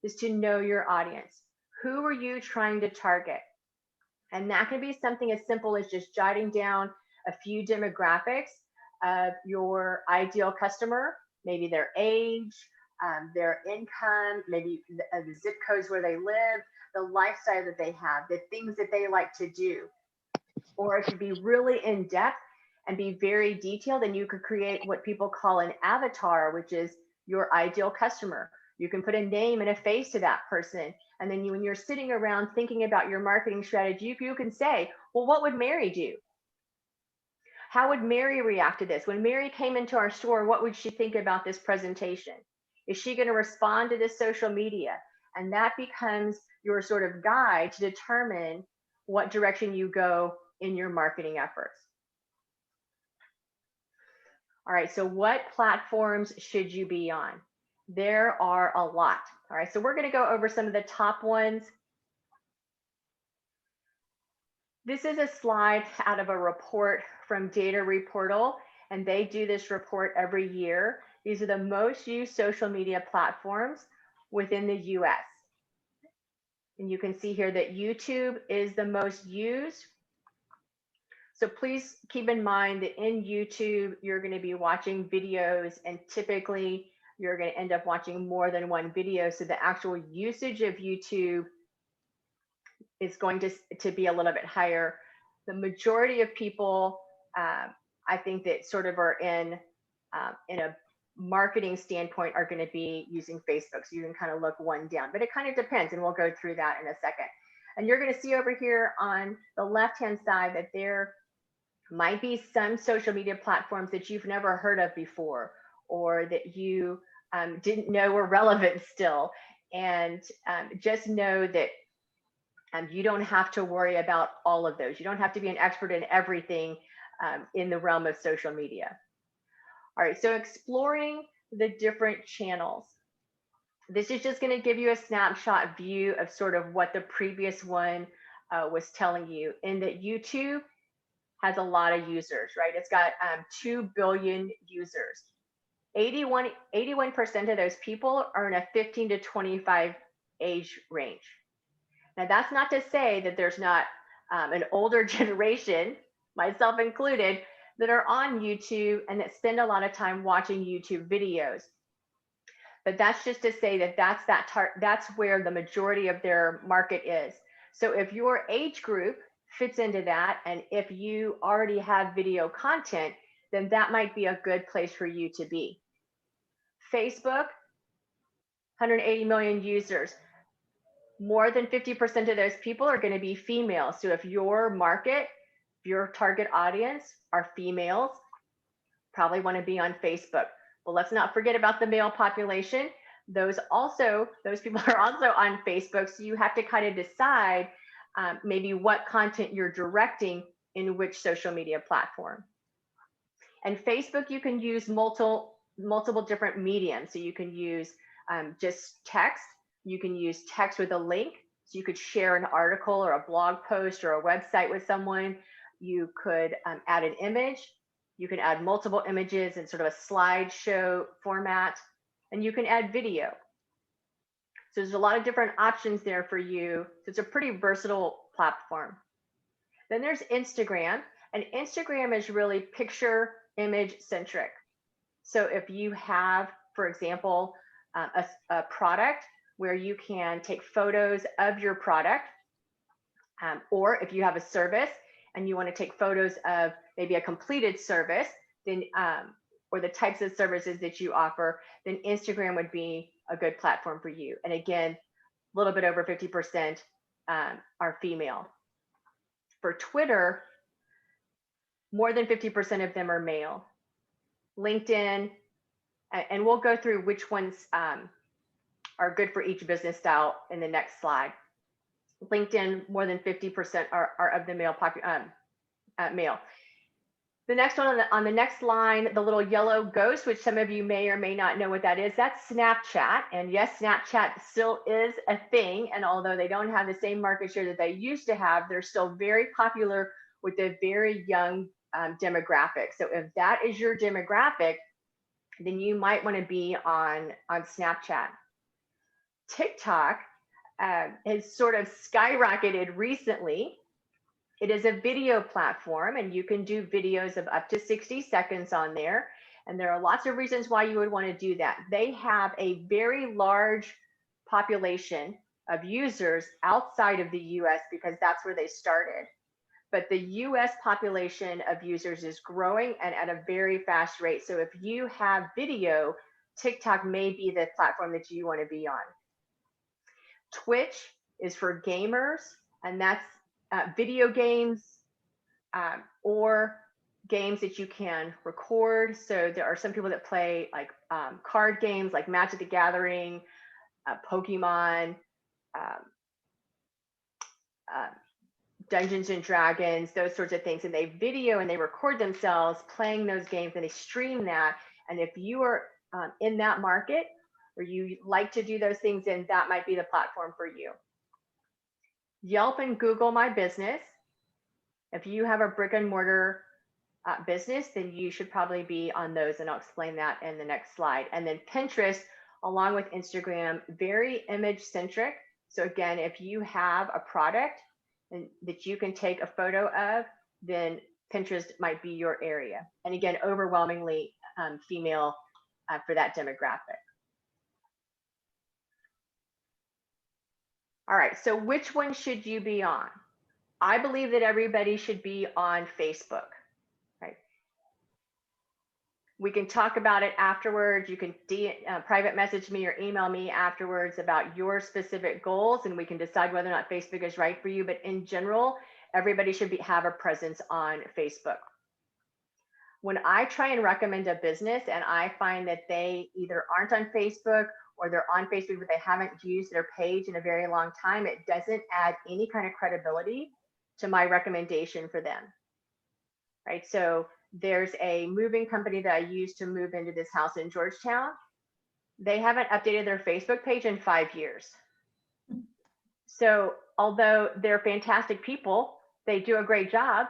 is to know your audience. Who are you trying to target? And that can be something as simple as just jotting down a few demographics of your ideal customer, maybe their age, their income, maybe the zip codes where they live, the lifestyle that they have, the things that they like to do. Or it could be really in depth and be very detailed, and you could create what people call an avatar, which is your ideal customer. You can put a name and a face to that person. And then when you're sitting around thinking about your marketing strategy, you can say, well, what would Mary do? How would Mary react to this? When Mary came into our store, what would she think about this presentation? Is she going to respond to this social media? And that becomes your sort of guide to determine what direction you go in your marketing efforts. All right, so what platforms should you be on? There are a lot. All right, so we're going to go over some of the top ones. This is a slide out of a report from Data Reportal, and they do this report every year. These are the most used social media platforms within the US. And you can see here that YouTube is the most used. So please keep in mind that in YouTube, you're going to be watching videos, and typically you're going to end up watching more than one video. So the actual usage of YouTube is going to be a little bit higher. The majority of people, I think that sort of are in a marketing standpoint are going to be using Facebook. So you can kind of look one down, but it kind of depends, and we'll go through that in a second. And you're going to see over here on the left-hand side that there might be some social media platforms that you've never heard of before, or that you didn't know were relevant still. And just know that you don't have to worry about all of those. You don't have to be an expert in everything in the realm of social media. All right, so exploring the different channels. This is just going to give you a snapshot view of sort of what the previous one was telling you, in that YouTube has a lot of users, right? It's got 2 billion users. 81% of those people are in a 15 to 25 age range. Now, that's not to say that there's not an older generation, myself included, that are on YouTube and that spend a lot of time watching YouTube videos. But that's just to say that that's where the majority of their market is. So if your age group fits into that, and if you already have video content, then that might be a good place for you to be. Facebook, 180 million users. More than 50% of those people are going to be female. So if your market, your target audience are females, probably want to be on Facebook. But let's not forget about the male population. Those people are also on Facebook. So you have to kind of decide maybe what content you're directing in which social media platform. And Facebook, you can use multiple different mediums. So you can use just text. You can use text with a link. So you could share an article or a blog post or a website with someone. You could add an image. You can add multiple images in sort of a slideshow format, and you can add video. So there's a lot of different options there for you. So it's a pretty versatile platform. Then there's Instagram, and Instagram is really picture image centric. So if you have, for example, a product where you can take photos of your product, or if you have a service and you want to take photos of maybe a completed service, then or the types of services that you offer, then Instagram would be a good platform for you. And again, a little bit over 50% are female. For Twitter, more than 50% of them are male. LinkedIn, and we'll go through which ones are good for each business style in the next slide. LinkedIn, more than 50% are of the male male. The next one on the next line, the little yellow ghost, which some of you may or may not know what that is, that's Snapchat. And yes, Snapchat still is a thing. And although they don't have the same market share that they used to have, they're still very popular with the very young demographic. So if that is your demographic, then you might want to be on Snapchat. TikTok has sort of skyrocketed recently. It is a video platform, and you can do videos of up to 60 seconds on there. And there are lots of reasons why you would want to do that. They have a very large population of users outside of the US because that's where they started. But the US population of users is growing and at a very fast rate. So if you have video, TikTok may be the platform that you want to be on. Twitch is for gamers, and that's video games or games that you can record. So there are some people that play like card games like Magic the Gathering, Pokemon, Dungeons and Dragons, those sorts of things. And they video and they record themselves playing those games and they stream that. And if you are in that market or you like to do those things, then that might be the platform for you. Yelp and Google My Business. If you have a brick and mortar business, then you should probably be on those. And I'll explain that in the next slide. And then Pinterest, along with Instagram, very image centric. So again, if you have a product and that you can take a photo of, then Pinterest might be your area. And again, overwhelmingly female for that demographic. All right, so which one should you be on? I believe that everybody should be on Facebook, right? We can talk about it afterwards. You can private message me or email me afterwards about your specific goals, and we can decide whether or not Facebook is right for you. But in general, everybody should have a presence on Facebook. When I try and recommend a business and I find that they either aren't on Facebook or they're on Facebook, but they haven't used their page in a very long time, it doesn't add any kind of credibility to my recommendation for them, right? So there's a moving company that I used to move into this house in Georgetown. They haven't updated their Facebook page in 5 years. So although they're fantastic people, they do a great job.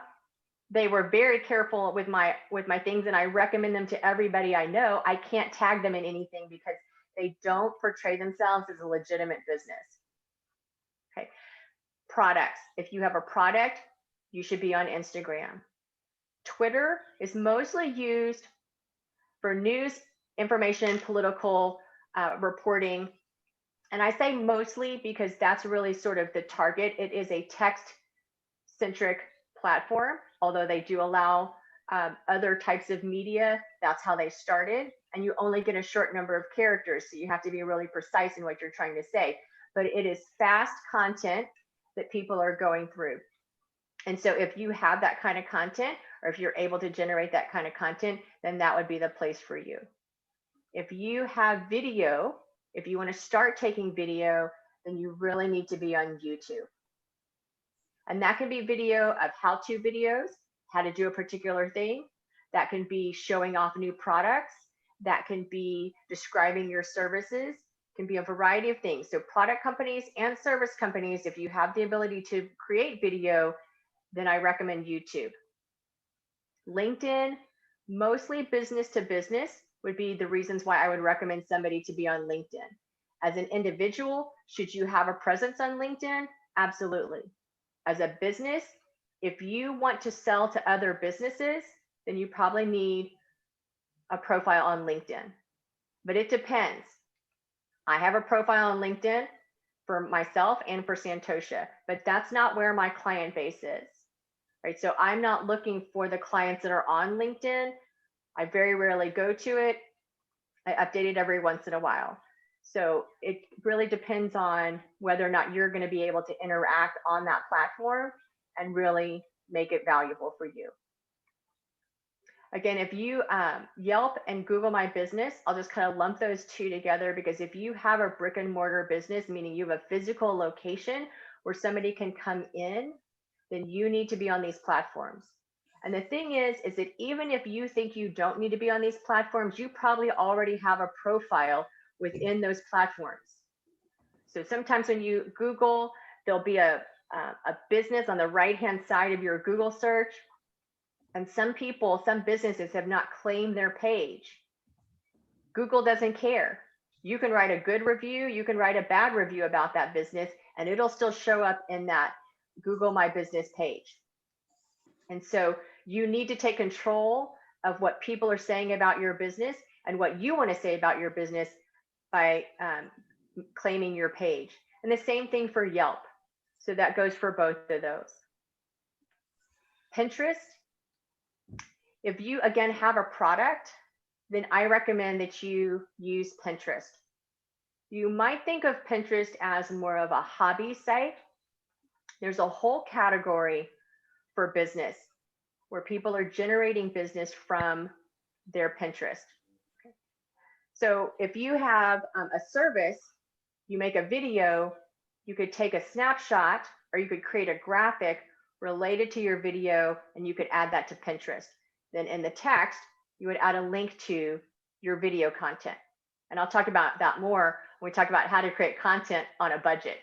They were very careful with my things, and I recommend them to everybody I know. I can't tag them in anything because they don't portray themselves as a legitimate business. Okay. Products. If you have a product, you should be on Instagram. Twitter is mostly used for news, information, political reporting. And I say mostly because that's really sort of the target. It is a text-centric platform, although they do allow other types of media. That's how they started. And you only get a short number of characters, so you have to be really precise in what you're trying to say. But it is fast content that people are going through. And so if you have that kind of content, or if you're able to generate that kind of content, then that would be the place for you. If you have video, if you want to start taking video, then you really need to be on YouTube. And that can be video of how-to videos, how to do a particular thing. That can be showing off new products. That can be describing your services. It can be a variety of things. So product companies and service companies, if you have the ability to create video, then I recommend YouTube. LinkedIn, mostly business to business, would be the reasons why I would recommend somebody to be on LinkedIn. As an individual, should you have a presence on LinkedIn? Absolutely. As a business, if you want to sell to other businesses, then you probably need a profile on LinkedIn. But it depends. I have a profile on LinkedIn for myself and for Santosha, but that's not where my client base is, right? So I'm not looking for the clients that are on LinkedIn. I very rarely go to it. I update it every once in a while. So it really depends on whether or not you're going to be able to interact on that platform and really make it valuable for you. Again, if you Yelp and Google My Business, I'll just kind of lump those two together, because if you have a brick and mortar business, meaning you have a physical location where somebody can come in, then you need to be on these platforms. And the thing is that even if you think you don't need to be on these platforms, you probably already have a profile within those platforms. So sometimes when you Google, there'll be a business on the right-hand side of your Google search. And some businesses have not claimed their page. Google doesn't care. You can write a good review, you can write a bad review about that business, and it'll still show up in that Google My Business page. And so you need to take control of what people are saying about your business and what you want to say about your business by claiming your page. And the same thing for Yelp. So that goes for both of those. Pinterest, if you again have a product, then I recommend that you use Pinterest. You might think of Pinterest as more of a hobby site. There's a whole category for business where people are generating business from their Pinterest. So if you have a service, you make a video, you could take a snapshot or you could create a graphic related to your video and you could add that to Pinterest. Then in the text, you would add a link to your video content. And I'll talk about that more when we talk about how to create content on a budget.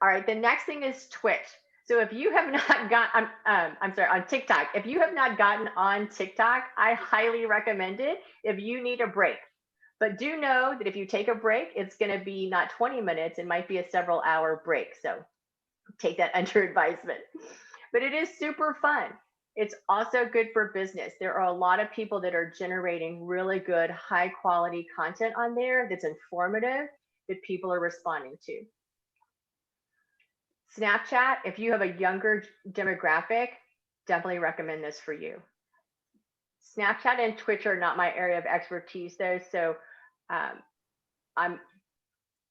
All right, the next thing is Twitch. So if you have not gotten, on TikTok, if you have not gotten on TikTok, I highly recommend it if you need a break. But do know that if you take a break, it's going to be not 20 minutes, it might be a several hour break. So take that under advisement. But it is super fun. It's also good for business. There are a lot of people that are generating really good, high quality content on there that's informative that people are responding to. Snapchat, if you have a younger demographic, definitely recommend this for you. Snapchat and Twitch are not my area of expertise though, so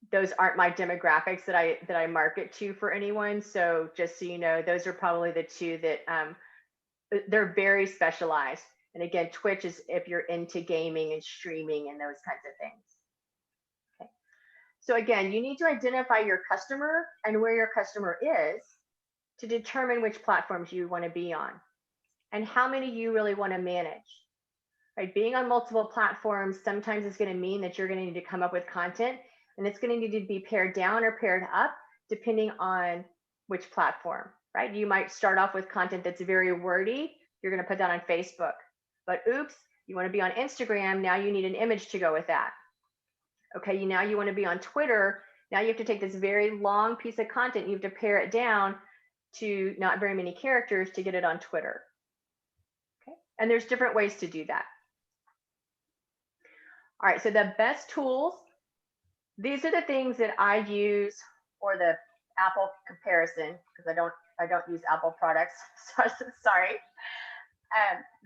those aren't my demographics that I market to for anyone. So just so you know, those are probably the two that they're very specialized. And again, Twitch is if you're into gaming and streaming and those kinds of things. Okay. So again, you need to identify your customer and where your customer is to determine which platforms you want to be on and how many you really want to manage. Right? Being on multiple platforms sometimes is going to mean that you're going to need to come up with content, and it's going to need to be pared down or pared up depending on which platform. Right? You might start off with content that's very wordy. You're going to put that on Facebook. But oops, you want to be on Instagram. Now you need an image to go with that. Okay, now you want to be on Twitter. Now you have to take this very long piece of content. You have to pare it down to not very many characters to get it on Twitter. Okay, and there's different ways to do that. All right, so the best tools, these are the things that I use for the Apple comparison, because I don't use Apple products, sorry,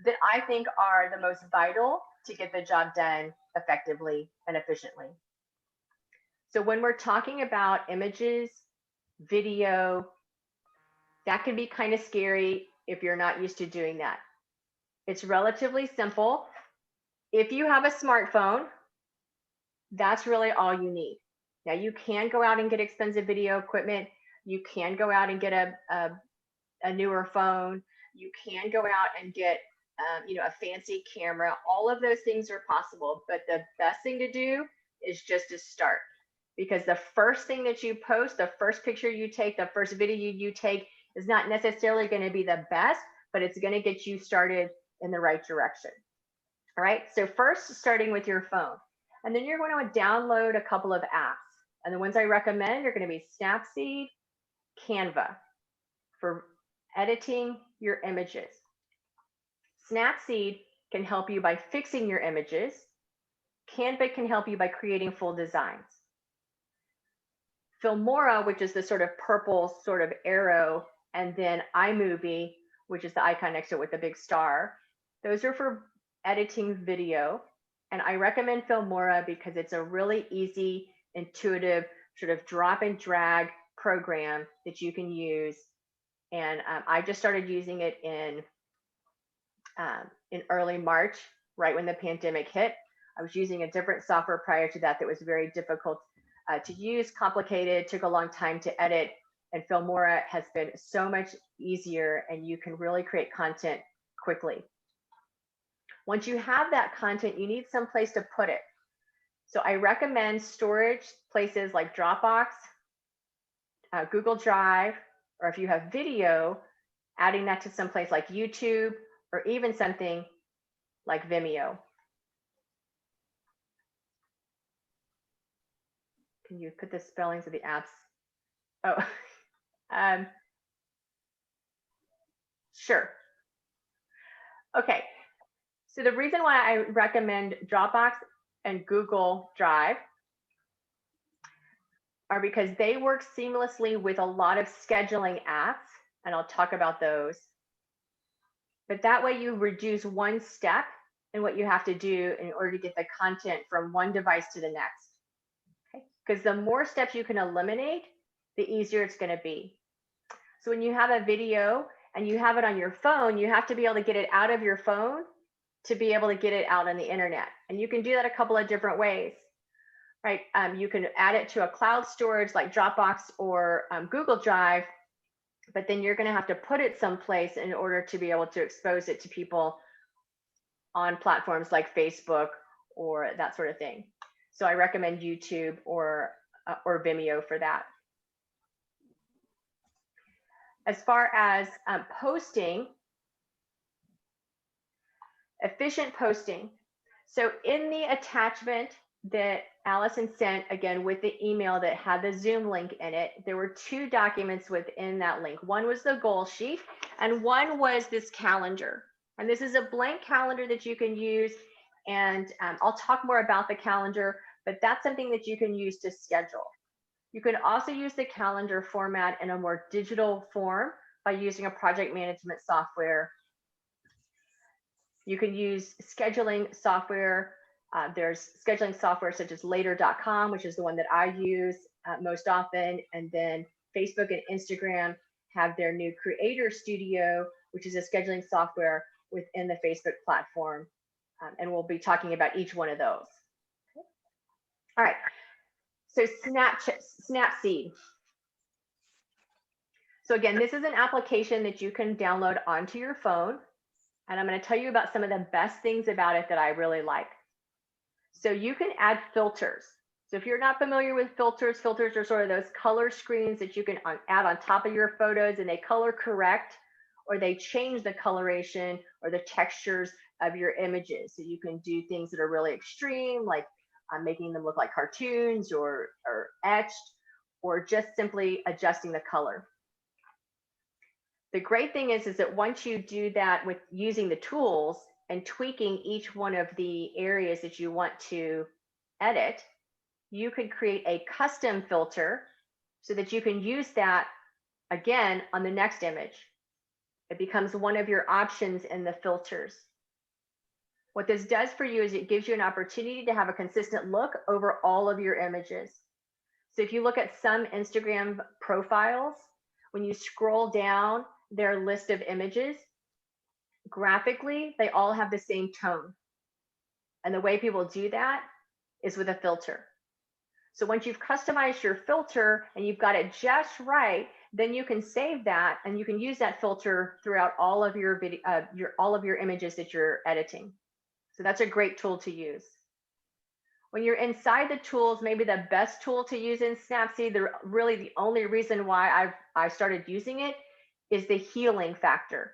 that I think are the most vital to get the job done effectively and efficiently. So when we're talking about images, video, that can be kind of scary if you're not used to doing that. It's relatively simple. If you have a smartphone, that's really all you need. Now you can go out and get expensive video equipment. You can go out and get a newer phone. You can go out and get a fancy camera. All of those things are possible, but the best thing to do is just to start, because the first thing that you post, the first picture you take, the first video you take is not necessarily going to be the best, but it's going to get you started in the right direction. All right, so first starting with your phone, and then you're going to download a couple of apps, and the ones I recommend are going to be Snapseed, Canva for editing your images. Snapseed can help you by fixing your images. Canva can help you by creating full designs. Filmora, which is the sort of purple sort of arrow, and then iMovie, which is the icon next to it with the big star. Those are for editing video. And I recommend Filmora because it's a really easy, intuitive sort of drop and drag program that you can use. And I just started using it in early March, right when the pandemic hit. I was using a different software prior to that was very difficult to use, complicated, took a long time to edit. And Filmora has been so much easier, and you can really create content quickly. Once you have that content, you need some place to put it. So I recommend storage places like Dropbox, Google Drive, or if you have video, adding that to some place like YouTube, or even something like Vimeo. Can you put the spellings of the apps? Oh, sure. Okay. So the reason why I recommend Dropbox and Google Drive are because they work seamlessly with a lot of scheduling apps, and I'll talk about those. But that way you reduce one step in what you have to do in order to get the content from one device to the next. Okay? Because the more steps you can eliminate, the easier it's going to be. So when you have a video and you have it on your phone, you have to be able to get it out of your phone to be able to get it out on the internet. And you can do that a couple of different ways, right? You can add it to a cloud storage like Dropbox or Google Drive, but then you're going to have to put it someplace in order to be able to expose it to people on platforms like Facebook or that sort of thing. So I recommend YouTube or Vimeo for that. As far as posting, efficient posting. So in the attachment that Allison sent, again, with the email that had the Zoom link in it, there were 2 documents within that link. One was the goal sheet, and one was this calendar. And this is a blank calendar that you can use. And I'll talk more about the calendar, but that's something that you can use to schedule. You can also use the calendar format in a more digital form by using a project management software. You can use scheduling software. There's scheduling software such as later.com, which is the one that I use most often. And then Facebook and Instagram have their new Creator Studio, which is a scheduling software within the Facebook platform. And we'll be talking about each one of those. Okay. All right. So Snapseed. So again, this is an application that you can download onto your phone. And I'm going to tell you about some of the best things about it that I really like. So you can add filters. So if you're not familiar with filters, filters are sort of those color screens that you can add on top of your photos, and they color correct, or they change the coloration or the textures of your images. So you can do things that are really extreme, like making them look like cartoons or etched, or just simply adjusting the color. The great thing is that once you do that with using the tools and tweaking each one of the areas that you want to edit, you can create a custom filter so that you can use that again on the next image. It becomes one of your options in the filters. What this does for you is it gives you an opportunity to have a consistent look over all of your images. So if you look at some Instagram profiles, when you scroll down their list of images, graphically, they all have the same tone. And the way people do that is with a filter. So once you've customized your filter and you've got it just right, then you can save that and you can use that filter throughout all of your images that you're editing. So that's a great tool to use. When you're inside the tools, maybe the best tool to use in Snapseed, really the only reason why I started using it is the healing factor.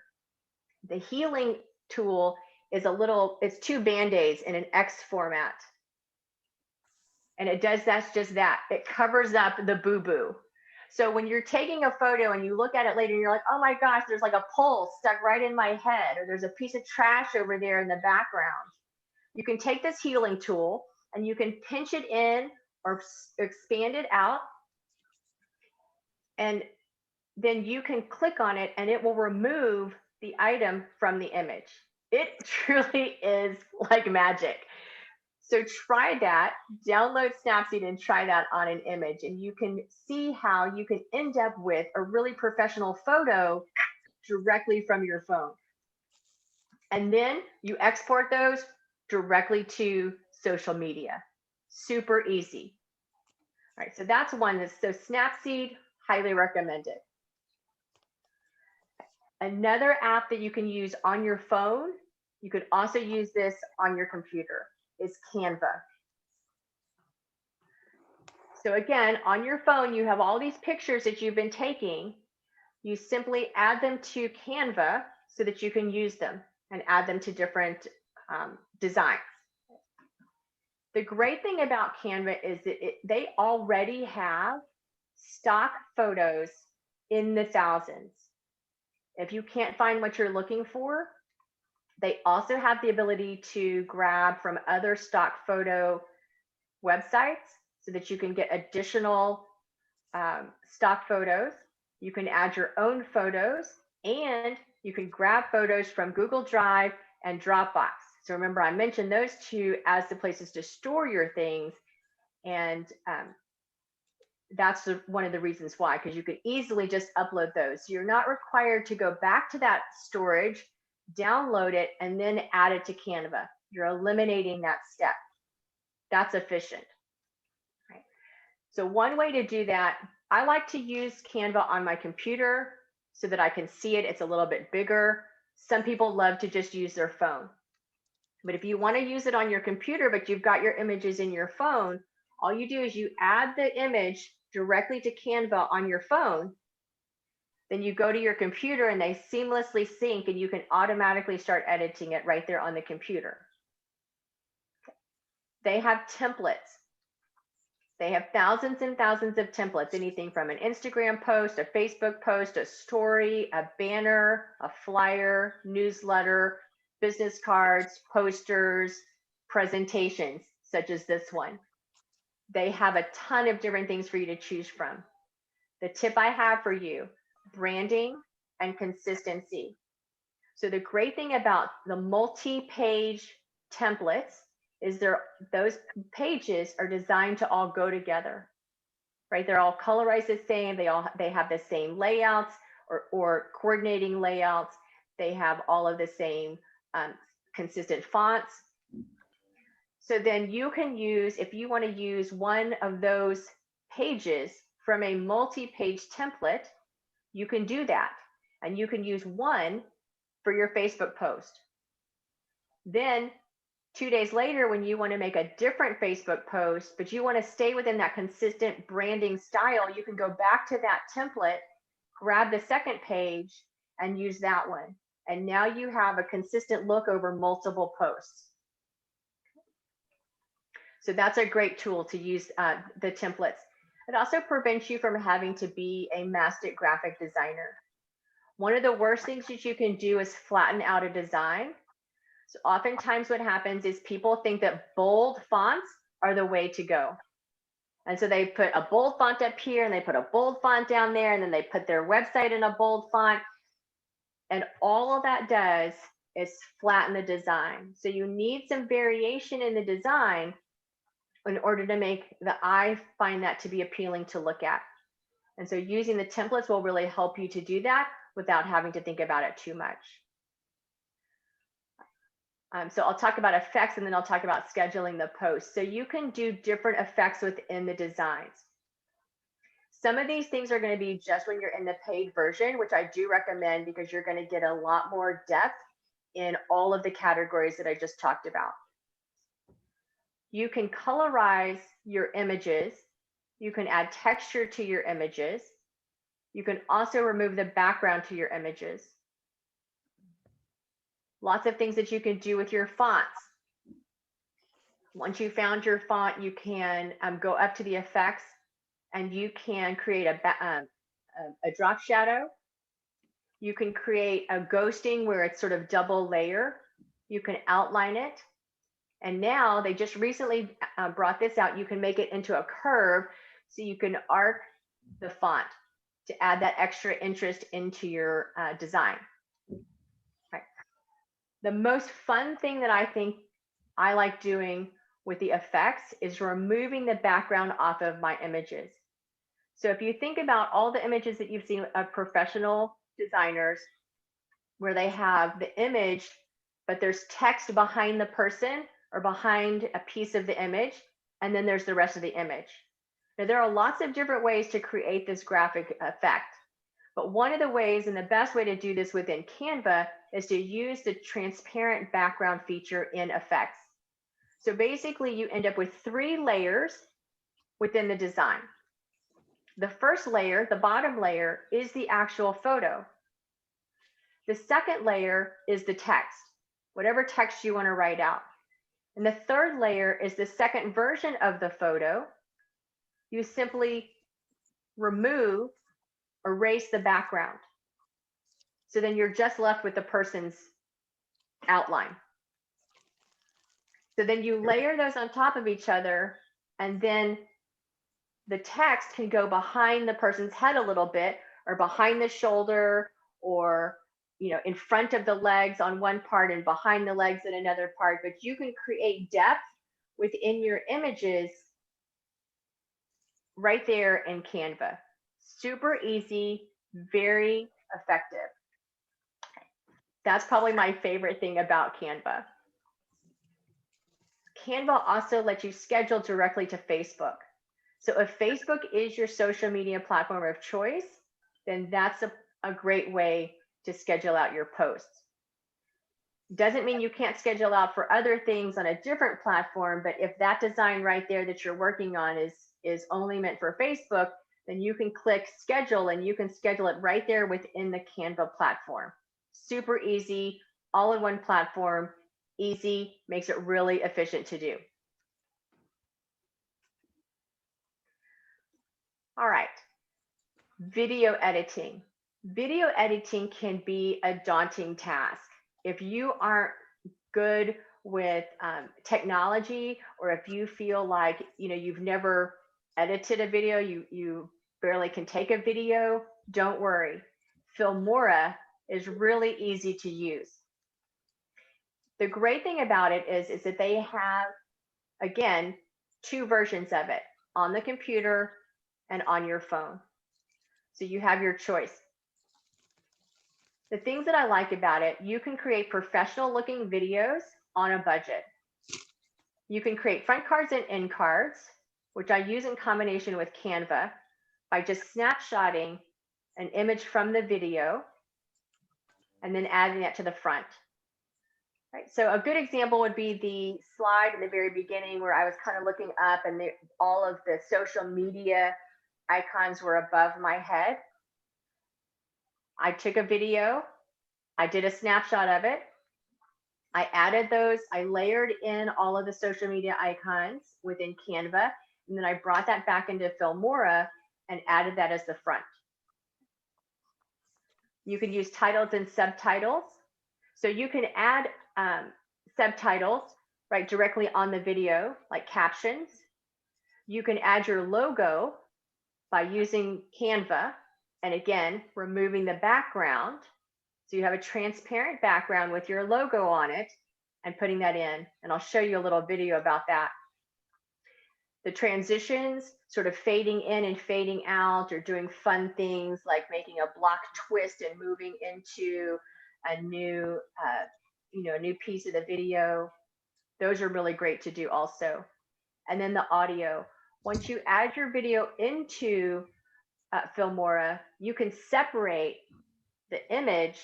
The healing tool is it's 2 Band-Aids in an X format. And it does just that. It covers up the boo-boo. So when you're taking a photo and you look at it later and you're like, oh my gosh, there's like a pole stuck right in my head, or there's a piece of trash over there in the background. You can take this healing tool and you can pinch it in or expand it out. And then you can click on it and it will remove the item from the image. It truly is like magic. So try that, download Snapseed and try that on an image, and you can see how you can end up with a really professional photo directly from your phone. And then you export those directly to social media. Super easy. All right, so that's one. So Snapseed, highly recommended. Another app that you can use on your phone, you could also use this on your computer, is Canva. So again, on your phone, you have all these pictures that you've been taking. You simply add them to Canva so that you can use them and add them to different designs. The great thing about Canva is that they already have stock photos in the thousands. If you can't find what you're looking for, they also have the ability to grab from other stock photo websites so that you can get additional stock photos. You can add your own photos, and you can grab photos from Google Drive and Dropbox. So remember, I mentioned those two as the places to store your things. And that's one of the reasons why, because you can easily just upload those. So you're not required to go back to that storage, download it, and then add it to Canva. You're eliminating that step. That's efficient. Right? So one way to do that, I like to use Canva on my computer so that I can see it. It's a little bit bigger. Some people love to just use their phone. But if you want to use it on your computer, but you've got your images in your phone, all you do is you add the image directly to Canva on your phone. Then you go to your computer and they seamlessly sync, and you can automatically start editing it right there on the computer. They have templates. They have thousands and thousands of templates, anything from an Instagram post, a Facebook post, a story, a banner, a flyer, newsletter, business cards, posters, presentations, such as this one. They have a ton of different things for you to choose from. The tip I have for you, branding and consistency. So the great thing about the multi-page templates is those pages are designed to all go together, right? They're all colorized the same. They have the same layouts or coordinating layouts. They have all of the same consistent fonts. So then you can use, if you want to use one of those pages from a multi-page template, you can do that. And you can use one for your Facebook post. Then 2 days later, when you want to make a different Facebook post, but you want to stay within that consistent branding style, you can go back to that template, grab the second page, and use that one. And now you have a consistent look over multiple posts. So that's a great tool to use, the templates. It also prevents you from having to be a master graphic designer. One of the worst things that you can do is flatten out a design. So oftentimes what happens is people think that bold fonts are the way to go. And so they put a bold font up here and they put a bold font down there, and then they put their website in a bold font. And all of that does is flatten the design. So you need some variation in the design in order to make the eye find that to be appealing to look at. And so using the templates will really help you to do that without having to think about it too much. So I'll talk about effects, and then I'll talk about scheduling the post. So you can do different effects within the designs. Some of these things are going to be just when you're in the paid version, which I do recommend because you're going to get a lot more depth in all of the categories that I just talked about. You can colorize your images. You can add texture to your images. You can also remove the background to your images. Lots of things that you can do with your fonts. Once you found your font, you can go up to the effects, and you can create a drop shadow. You can create a ghosting where it's sort of double layer. You can outline it. And now they just recently brought this out. You can make it into a curve, so you can arc the font to add that extra interest into your design. Right. The most fun thing that I think I like doing with the effects is removing the background off of my images. So if you think about all the images that you've seen of professional designers where they have the image, but there's text behind the person or behind a piece of the image, and then there's the rest of the image. Now, there are lots of different ways to create this graphic effect, but one of the ways, and the best way to do this within Canva, is to use the transparent background feature in effects. So basically, you end up with 3 layers within the design. The first layer, the bottom layer, is the actual photo. The second layer is the text, whatever text you want to write out. And the third layer is the second version of the photo. You simply remove, erase the background. So then you're just left with the person's outline. So then you layer those on top of each other, and then the text can go behind the person's head a little bit, or behind the shoulder, or in front of the legs on one part and behind the legs in another part. But you can create depth within your images right there in Canva. Super easy, very effective. That's probably my favorite thing about Canva. Canva also lets you schedule directly to Facebook. So if Facebook is your social media platform of choice, then that's a great way to schedule out your posts. Doesn't mean you can't schedule out for other things on a different platform, but if that design right there that you're working on is only meant for Facebook, then you can click schedule and you can schedule it right there within the Canva platform. Super easy, all in one platform, easy, makes it really efficient to do. All right, video editing. Video editing can be a daunting task. If you aren't good with technology, or if you feel like you've never edited a video, you barely can take a video, don't worry. Filmora is really easy to use. The great thing about it is that they have, again, two versions of it, on the computer and on your phone. So you have your choice. The things that I like about it, you can create professional looking videos on a budget. You can create front cards and end cards, which I use in combination with Canva by just snapshotting an image from the video and then adding that to the front. Right. So a good example would be the slide in the very beginning where I was kind of looking up and all of the social media icons were above my head. I took a video, I did a snapshot of it, I added those, I layered in all of the social media icons within Canva, and then I brought that back into Filmora and added that as the front. You can use titles and subtitles. So you can add subtitles right directly on the video, like captions. You can add your logo by using Canva, and again, removing the background. So you have a transparent background with your logo on it and putting that in. And I'll show you a little video about that. The transitions, sort of fading in and fading out, or doing fun things like making a block twist and moving into a new, a new piece of the video. Those are really great to do also. And then the audio. Once you add your video into Filmora, you can separate the image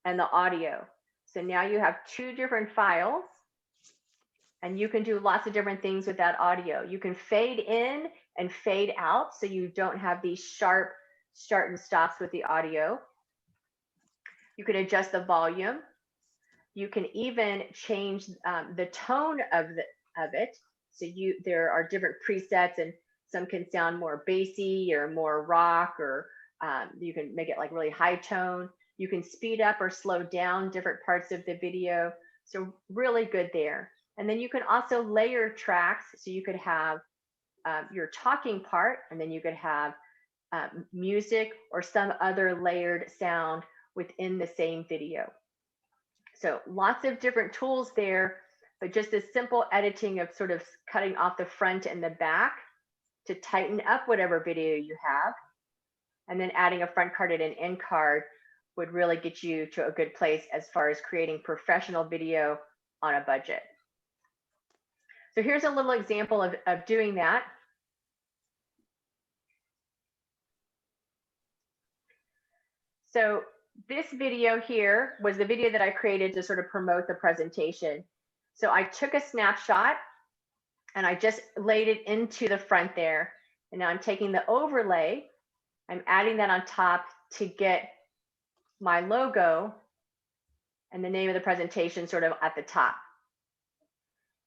and the audio. So now you have two different files, and you can do lots of different things with that audio. You can fade in and fade out, so you don't have these sharp start and stops with the audio. You can adjust the volume. You can even change the tone of it. So there are different presets, and some can sound more bassy or more rock, or you can make it like really high tone. You can speed up or slow down different parts of the video. So really good there. And then you can also layer tracks. So you could have your talking part, and then you could have music or some other layered sound within the same video. So lots of different tools there, but just a simple editing of sort of cutting off the front and the back to tighten up whatever video you have, and then adding a front card and an end card would really get you to a good place as far as creating professional video on a budget. So here's a little example of doing that. So this video here was the video that I created to sort of promote the presentation. So I took a snapshot and I just laid it into the front there. And now I'm taking the overlay, I'm adding that on top to get my logo and the name of the presentation sort of at the top.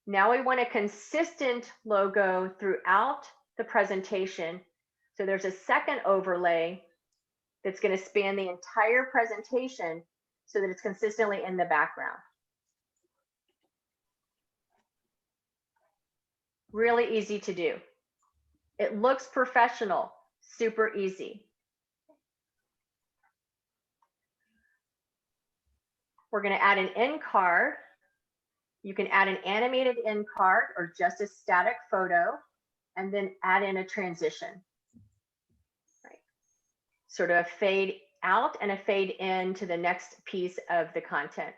Now we want a consistent logo throughout the presentation. So there's a second overlay that's going to span the entire presentation so that it's consistently in the background. Really easy to do. It looks professional, super easy. We're going to add an end card. You can add an animated end card or just a static photo, and then add in a transition. Right. Sort of a fade out and a fade in to the next piece of the content.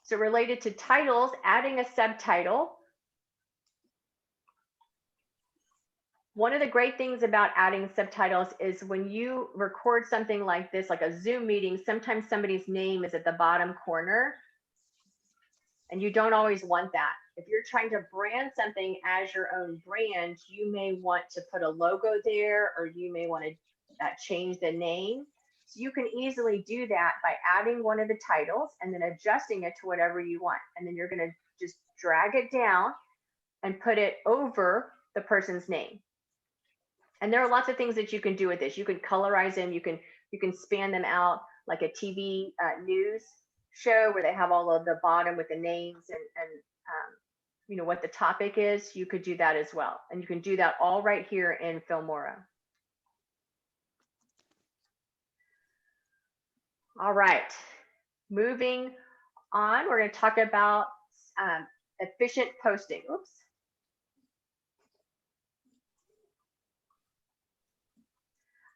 So related to titles, adding a subtitle. One of the great things about adding subtitles is when you record something like this, like a Zoom meeting, sometimes somebody's name is at the bottom corner, and you don't always want that. If you're trying to brand something as your own brand, you may want to put a logo there, or you may want to change the name. So you can easily do that by adding one of the titles and then adjusting it to whatever you want. And then you're going to just drag it down and put it over the person's name. And there are lots of things that you can do with this. You can colorize them. You can span them out like a TV news show where they have all of the bottom with the names and you know what the topic is. You could do that as well, and you can do that all right here in Filmora. All right, moving on, we're going to talk about efficient posting. Oops.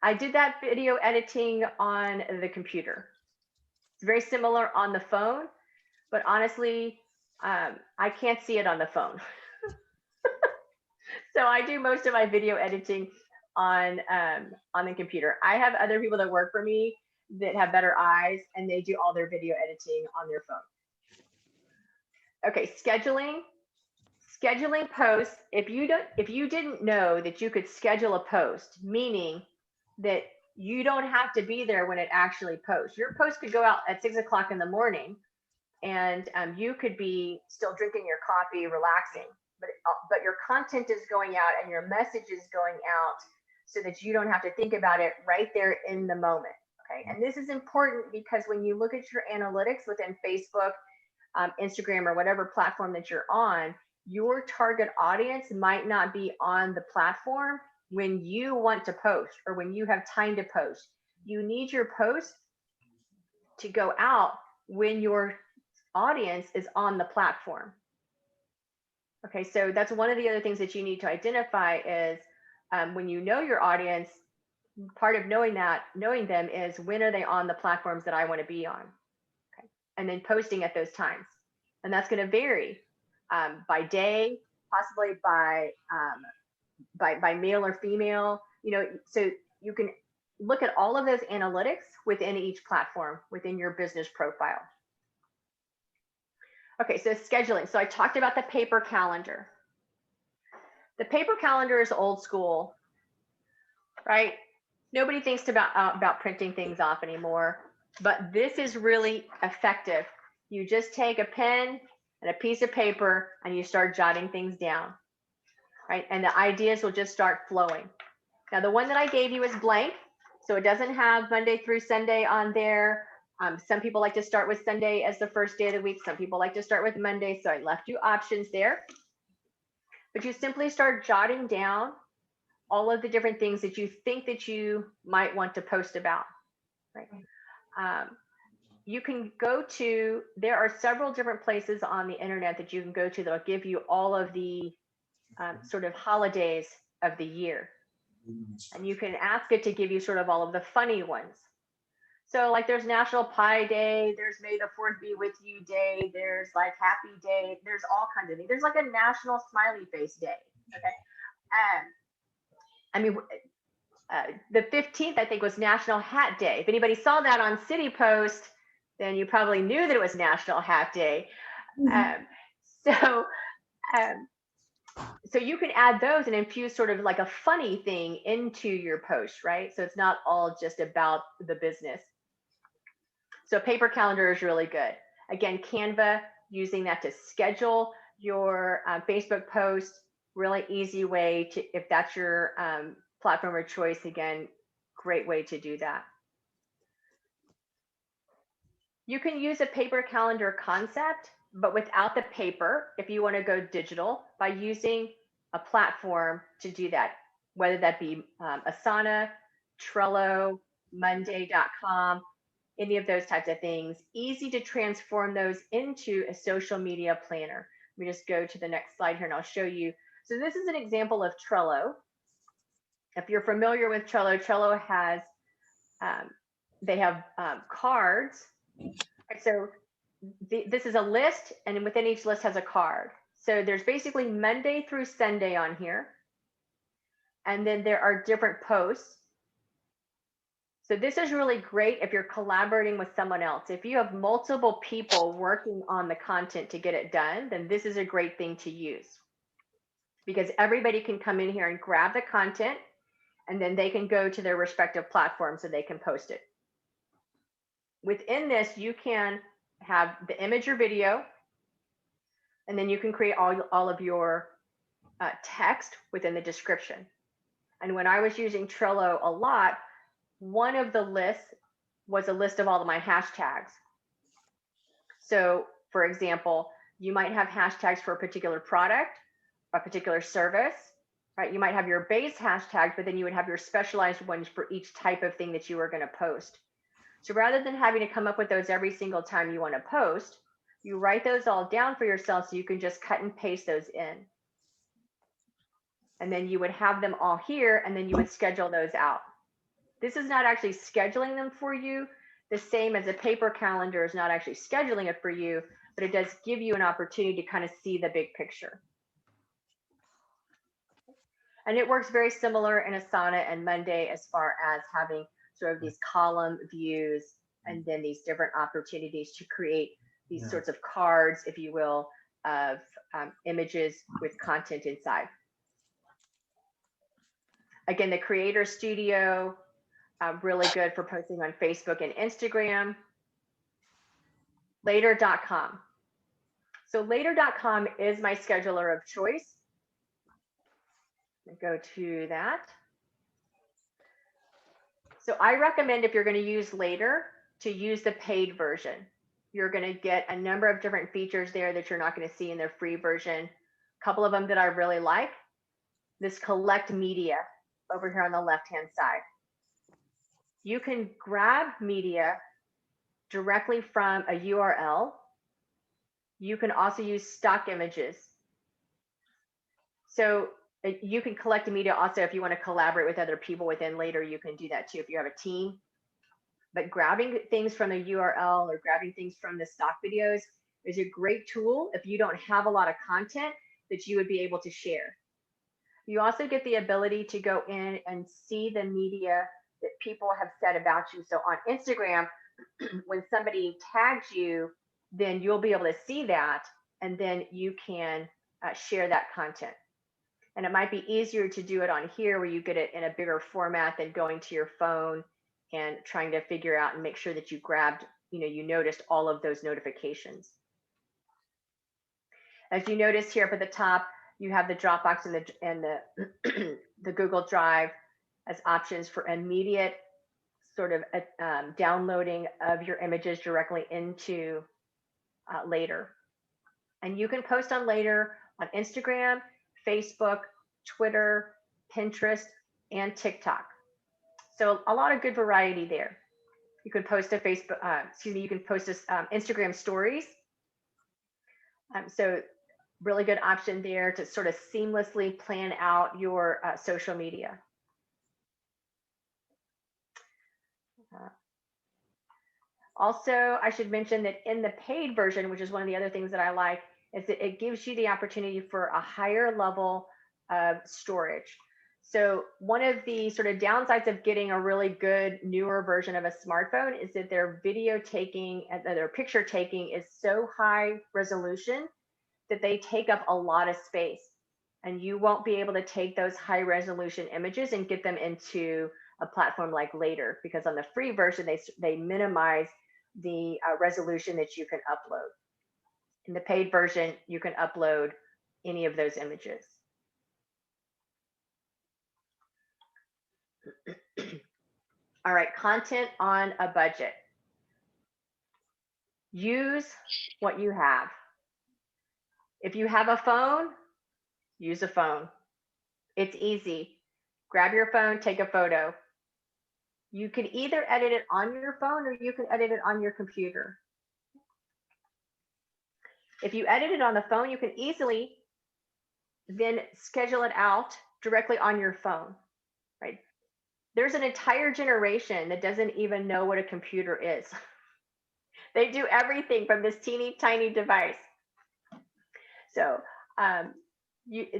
I did that video editing on the computer. It's very similar on the phone, but honestly, I can't see it on the phone. So I do most of my video editing on the computer. I have other people that work for me that have better eyes, and they do all their video editing on their phone. Okay, scheduling posts. If you didn't know that you could schedule a post, meaning that you don't have to be there when it actually posts. Your post could go out at 6 o'clock in the morning, and you could be still drinking your coffee, relaxing, but your content is going out and your message is going out so that you don't have to think about it right there in the moment. Okay, and this is important because when you look at your analytics within Facebook, Instagram, or whatever platform that you're on, your target audience might not be on the platform when you want to post or when you have time to post. You need your post to go out when your audience is on the platform. Okay, so that's one of the other things that you need to identify is when you know your audience, part of knowing them is when are they on the platforms that I want to be on. Okay, and then posting at those times. And that's going to vary by day, possibly by male or female, you know, so you can look at all of those analytics within each platform within your business profile. Okay, so scheduling. So I talked about the paper calendar. The paper calendar is old school, right? Nobody thinks about printing things off anymore, but this is really effective. You just take a pen and a piece of paper and you start jotting things down, right? And the ideas will just start flowing. Now, the one that I gave you is blank, so it doesn't have Monday through Sunday on there. Some people like to start with Sunday as the first day of the week. Some people like to start with Monday, so I left you options there. But you simply start jotting down all of the different things that you think that you might want to post about, right? You can go to, there are several different places on the internet that you can go to that'll give you all of the sort of holidays of the year. And you can ask it to give you sort of all of the funny ones. So like there's National Pie Day, there's May the 4th Be With You Day, there's like Happy Day, there's all kinds of things. There's like a National Smiley Face Day, okay? I mean, the 15th, I think, was National Hat Day. If anybody saw that on City Post, then you probably knew that it was National Hat Day. So you can add those and infuse sort of like a funny thing into your post, right? So it's not all just about the business. So paper calendar is really good. Again, Canva, using that to schedule your Facebook posts, really easy way to, if that's your platform of choice, again, great way to do that. You can use a paper calendar concept, but without the paper, if you want to go digital, by using a platform to do that, whether that be Asana, Trello, Monday.com, any of those types of things. Easy to transform those into a social media planner. Let me just go to the next slide here and I'll show you. So this is an example of Trello. If you're familiar with Trello, Trello has, they have cards. So this is a list, and within each list has a card. So there's basically Monday through Sunday on here. And then there are different posts. So this is really great if you're collaborating with someone else. If you have multiple people working on the content to get it done, then this is a great thing to use, because everybody can come in here and grab the content, and then they can go to their respective platforms and they can post it. Within this, you can have the image or video, and then you can create all of your text within the description. And when I was using Trello a lot, one of the lists was a list of all of my hashtags. So for example, you might have hashtags for a particular product, a particular service, right? You might have your base hashtags, but then you would have your specialized ones for each type of thing that you were going to post. So rather than having to come up with those every single time you want to post, you write those all down for yourself so you can just cut and paste those in. And then you would have them all here, and then you would schedule those out. This is not actually scheduling them for you, the same as a paper calendar is not actually scheduling it for you, but it does give you an opportunity to kind of see the big picture. And it works very similar in Asana and Monday as far as having sort of these column views and then these different opportunities to create these sorts of cards, if you will, of images with content inside. Again, the Creator Studio, really good for posting on Facebook and Instagram. Later.com. So Later.com is my scheduler of choice. Go to that. So I recommend, if you're going to use Later, to use the paid version. You're going to get a number of different features there that you're not going to see in the free version. A couple of them that I really like. This collect media over here on the left-hand side. You can grab media directly from a URL. You can also use stock images. So you can collect the media also if you want to collaborate with other people within Later, you can do that too if you have a team. But grabbing things from the URL or grabbing things from the stock videos is a great tool if you don't have a lot of content that you would be able to share. You also get the ability to go in and see the media that people have said about you. So on Instagram, when somebody tags you, then you'll be able to see that, and then you can share that content. And it might be easier to do it on here where you get it in a bigger format than going to your phone and trying to figure out and make sure that you grabbed, you noticed all of those notifications. As you notice here up at the top, you have the Dropbox and the Google Drive as options for immediate sort of downloading of your images directly into Later. And you can post on Later on Instagram, Facebook, Twitter, Pinterest, and TikTok. So a lot of good variety there. You can post a Facebook, you can post Instagram stories. So really good option there to sort of seamlessly plan out your social media. Also, I should mention that in the paid version, which is one of the other things that I like, is that it gives you the opportunity for a higher level of storage. So one of the sort of downsides of getting a really good newer version of a smartphone is that their video taking and their picture taking is so high resolution that they take up a lot of space, and you won't be able to take those high resolution images and get them into a platform like Later, because on the free version, they minimize the resolution that you can upload. In the paid version, you can upload any of those images. All right, content on a budget. Use what you have. If you have a phone, use a phone. It's easy. Grab your phone, take a photo. You can either edit it on your phone or you can edit it on your computer. If you edit it on the phone, you can easily then schedule it out directly on your phone, right? There's an entire generation that doesn't even know what a computer is. They do everything from this teeny tiny device. So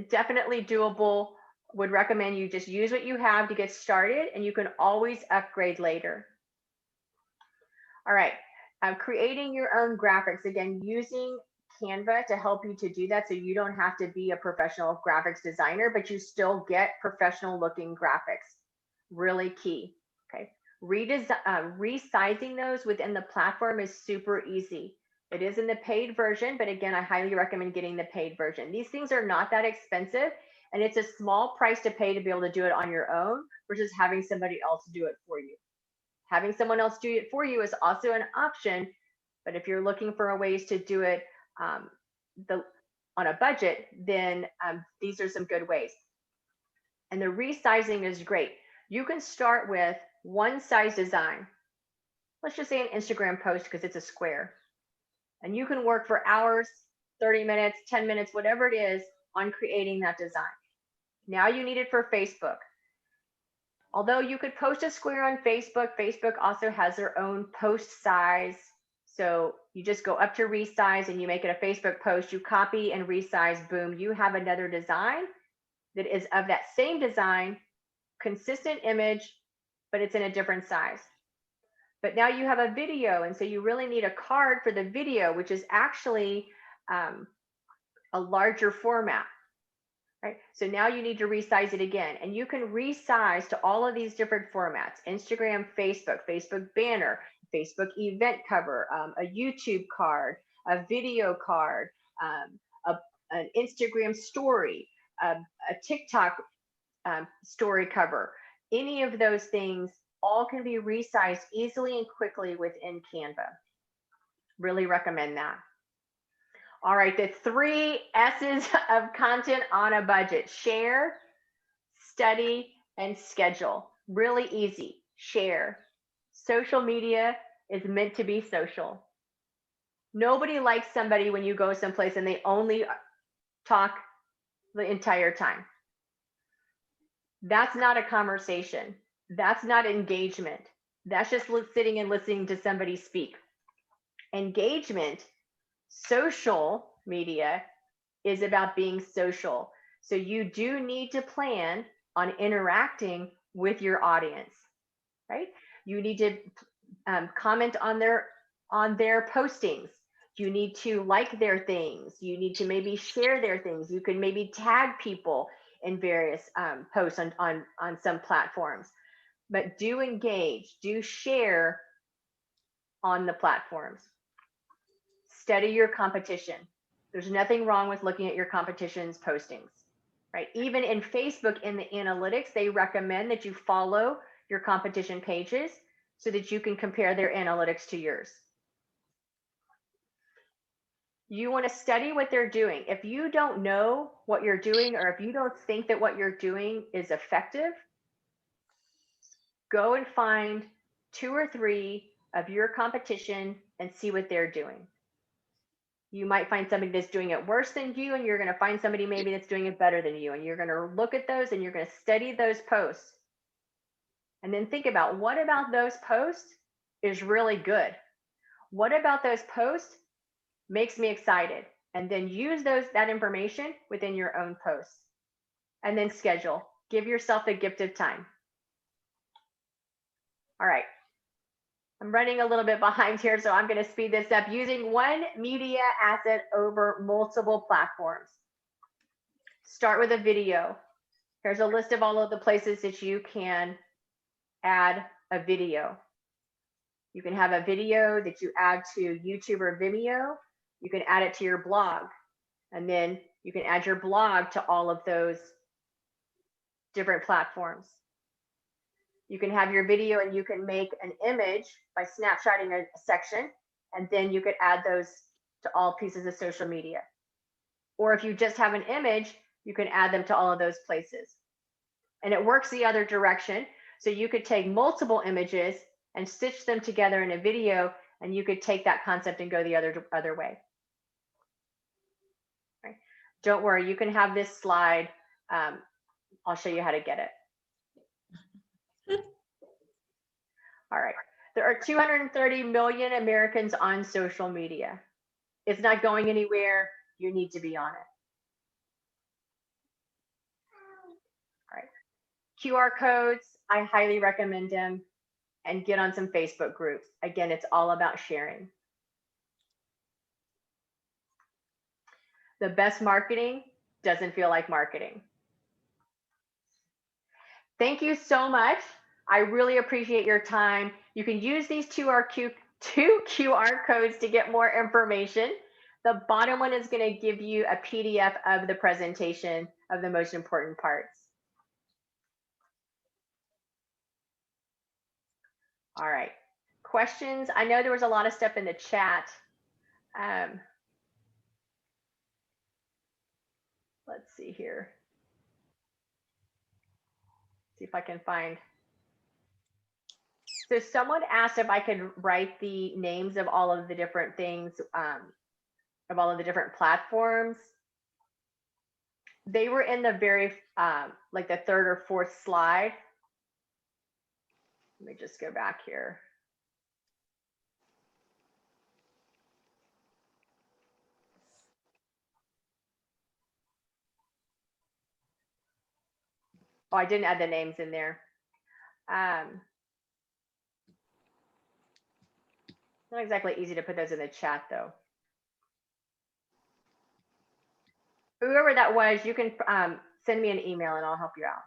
definitely doable. Would recommend you just use what you have to get started, and you can always upgrade later. All right, creating your own graphics. Again, using Canva to help you to do that, so you don't have to be a professional graphics designer, but you still get professional looking graphics. Really key. Okay, resizing those within the platform is super easy. It is in the paid version, but again, I highly recommend getting the paid version. These things are not that expensive, and it's a small price to pay to be able to do it on your own versus having somebody else do it for you. Having someone else do it for you is also an option, but if you're looking for ways to do it on a budget, then these are some good ways. And the resizing is great. You can start with one size design. Let's just say an Instagram post because it's a square. And you can work for hours, 30 minutes, 10 minutes, whatever it is, on creating that design. Now you need it for Facebook. Although you could post a square on Facebook, Facebook also has their own post size. So you just go up to resize and you make it a Facebook post, you copy and resize, boom, you have another design that is of that same design, consistent image, but it's in a different size. But now you have a video, and so you really need a card for the video, which is actually a larger format, right? So now you need to resize it again, and you can resize to all of these different formats: Instagram, Facebook, Facebook banner, Facebook event cover, a YouTube card, a video card, an Instagram story, a TikTok story cover. Any of those things all can be resized easily and quickly within Canva. Really recommend that. All right, the 3 S's of content on a budget: share, study, and schedule. Really easy. Share. Social media is meant to be social. Nobody likes somebody when you go someplace and they only talk the entire time. That's not a conversation. That's not engagement. That's just sitting and listening to somebody speak. Engagement, social media, is about being social. So you do need to plan on interacting with your audience, right? You need to comment on their postings. You need to like their things. You need to maybe share their things. You can maybe tag people in various posts on some platforms. But do engage, do share on the platforms. Study your competition. There's nothing wrong with looking at your competition's postings, right? Even in Facebook, in the analytics, they recommend that you follow your competition pages so that you can compare their analytics to yours. You want to study what they're doing. If you don't know what you're doing, or if you don't think that what you're doing is effective, go and find 2 or 3 of your competition and see what they're doing. You might find somebody that's doing it worse than you, and you're going to find somebody maybe that's doing it better than you. And you're going to look at those and you're going to study those posts. And then think about, what about those posts is really good? What about those posts makes me excited? And then use that information within your own posts. And then schedule. Give yourself the gift of time. All right, I'm running a little bit behind here, so I'm going to speed this up. Using one media asset over multiple platforms. Start with a video. Here's a list of all of the places that you can add a video. You can have a video that you add to YouTube or Vimeo. You can add it to your blog. And then you can add your blog to all of those different platforms. You can have your video and you can make an image by snapshotting a section, and then you could add those to all pieces of social media. Or if you just have an image, you can add them to all of those places. And it works the other direction. So you could take multiple images and stitch them together in a video, and you could take that concept and go the other way. Right. Don't worry, you can have this slide. I'll show you how to get it. All right. There are 230 million Americans on social media. It's not going anywhere. You need to be on it. All right. QR codes, I highly recommend them, and get on some Facebook groups. Again, it's all about sharing. The best marketing doesn't feel like marketing. Thank you so much. I really appreciate your time. You can use these two QR codes to get more information. The bottom one is going to give you a PDF of the presentation of the most important parts. All right. Questions? I know there was a lot of stuff in the chat. Let's see here. See if I can find. So someone asked if I could write the names of all of the different things, of all of the different platforms. They were in the very, like the third or fourth slide. Let me just go back here. Oh, I didn't add the names in there. Not exactly easy to put those in the chat though. Whoever that was, you can send me an email and I'll help you out.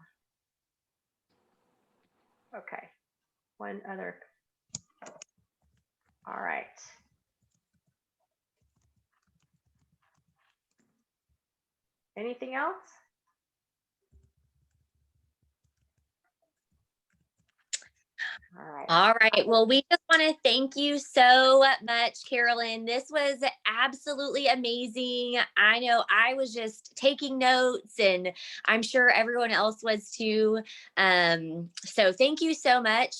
Okay, one other. All right. Anything else? All right. Well, we just want to thank you so much, Carolyn. This was absolutely amazing. I know I was just taking notes, and I'm sure everyone else was too. So thank you so much.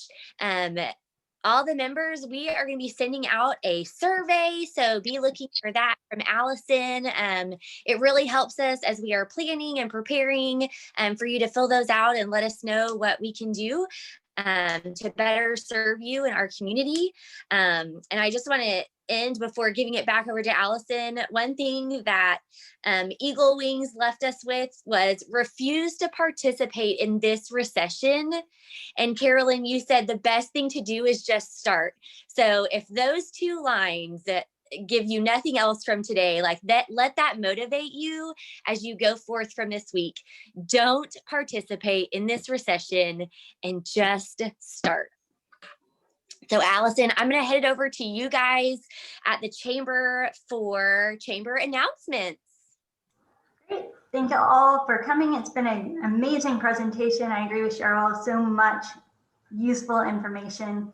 All the members, we are going to be sending out a survey, so be looking for that from Allison. It really helps us as we are planning and preparing for you to fill those out and let us know what we can do to better serve you in our community. And I just want to end before giving it back over to Allison. One thing that Eagle Wings left us with was refuse to participate in this recession. And Carolyn, you said the best thing to do is just start. So if those two lines give you nothing else from today, like that, let that motivate you as you go forth from this week. Don't participate in this recession and just start. So Allison, I'm going to head it over to you guys at the chamber for chamber announcements. Great. Thank you all for coming. It's been an amazing presentation. I agree with Cheryl, so much useful information.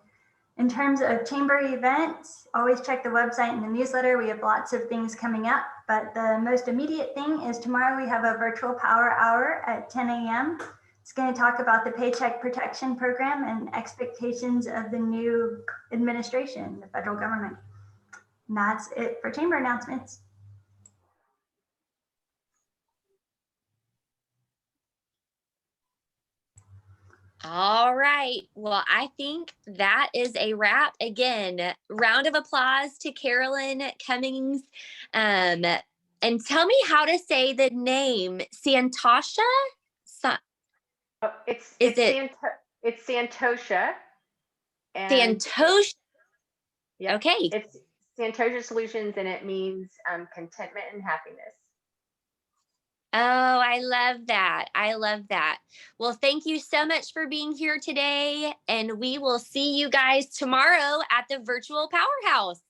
In terms of chamber events, always check the website and the newsletter. We have lots of things coming up, but the most immediate thing is tomorrow we have a virtual power hour at 10 a.m. It's going to talk about the Paycheck Protection Program and expectations of the new administration, the federal government. And that's it for chamber announcements. All right. Well, I think that is a wrap. Again, round of applause to Carolyn Cummins. And tell me how to say the name. Santosha? Oh, it's Santosha. And Santosha. Yeah. Okay. It's Santosha Solutions, and it means contentment and happiness. Oh, I love that. I love that. Well, thank you so much for being here today. And we will see you guys tomorrow at the virtual powerhouse.